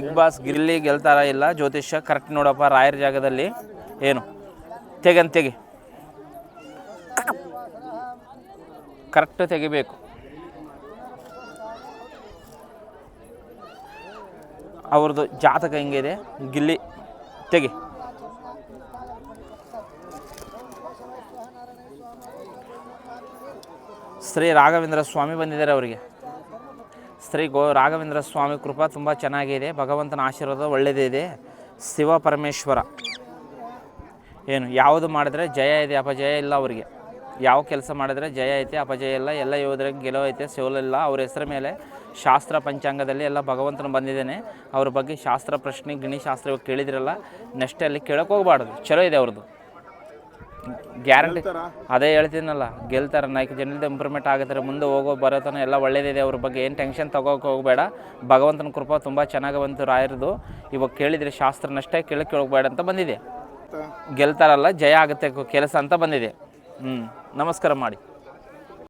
Big boss Gilli ಗೆಲ್ತಾರ ಇಲ್ಲ ಜ್ಯೋತಿಷ್ಯ correct ನೋಡಪ್ಪ. ರಾಯರ ಜಾಗದಲ್ಲಿ ಏನು ತೆಗೆ ಕರೆಕ್ಟ್ ತೆಗಿಬೇಕು. ಅವ್ರದ್ದು ಜಾತಕ ಹೆಂಗಿದೆ ಗಿಲ್ಲಿ ತೆಗಿ. ಶ್ರೀ ರಾಘವೇಂದ್ರ ಸ್ವಾಮಿ ಬಂದಿದ್ದಾರೆ ಅವರಿಗೆ. ಶ್ರೀ ರಾಘವೇಂದ್ರ ಸ್ವಾಮಿ ಕೃಪಾ ತುಂಬ ಚೆನ್ನಾಗಿದೆ. ಭಗವಂತನ ಆಶೀರ್ವಾದ ಒಳ್ಳೆಯದೇ ಇದೆ. ಶಿವ ಪರಮೇಶ್ವರ ಏನು ಯಾವುದು ಮಾಡಿದ್ರೆ ಜಯ ಇದೆ, ಅಪಜಯ ಇಲ್ಲ ಅವರಿಗೆ. ಯಾವ ಕೆಲಸ ಮಾಡಿದ್ರೆ ಜಯ ಐತೆ, ಅಪಜಯ ಇಲ್ಲ. ಎಲ್ಲ ಯೋಧರಿಗೆ ಗೆಲುವು ಐತೆ, ಸೋಲಿಲ್ಲ. ಅವ್ರ ಹೆಸರ ಮೇಲೆ ಶಾಸ್ತ್ರ ಪಂಚಾಂಗದಲ್ಲಿ ಎಲ್ಲ ಭಗವಂತನ ಬಂದಿದ್ದೇನೆ. ಅವ್ರ ಬಗ್ಗೆ ಶಾಸ್ತ್ರ ಪ್ರಶ್ನೆ ಗಿಣಿಶಾಸ್ತ್ರ ಇವಾಗ ಕೇಳಿದ್ರಲ್ಲ, ನೆಕ್ಸ್ಟ್ ಅಲ್ಲಿ ಕೇಳೋಕೆ ಹೋಗ್ಬಾರ್ದು. ಚಲೋ ಇದೆ ಅವ್ರದ್ದು ಗ್ಯಾರಂಟಿ. ಅದೇ ಹೇಳ್ತೀನಲ್ಲ, ಗೆಲ್ತಾರೆ. 4 ಜನರಿಂದ ಇಂಪ್ರೂವ್ಮೆಂಟ್ ಆಗುತ್ತಾರೆ. ಮುಂದೆ ಹೋಗೋ ಬರೋತನ ಎಲ್ಲ ಒಳ್ಳೇದಿದೆ. ಅವ್ರ ಬಗ್ಗೆ ಏನು ಟೆನ್ಷನ್ ತಗೋಕೆ ಹೋಗಬೇಡ. ಭಗವಂತನ ಕೃಪಾ ತುಂಬ ಚೆನ್ನಾಗಿ ಬಂತು ರಾಯರದು. ಇವಾಗ ಕೇಳಿದರೆ ಶಾಸ್ತ್ರನಷ್ಟೇ ಕೇಳಕ್ಕೆ ಹೋಗಬೇಡ ಅಂತ ಬಂದಿದೆ. ಗೆಲ್ತಾರಲ್ಲ ಜಯ ಆಗುತ್ತೆ ಕೆಲಸ ಅಂತ ಬಂದಿದೆ. ನಮಸ್ಕಾರ ಮಾಡಿ.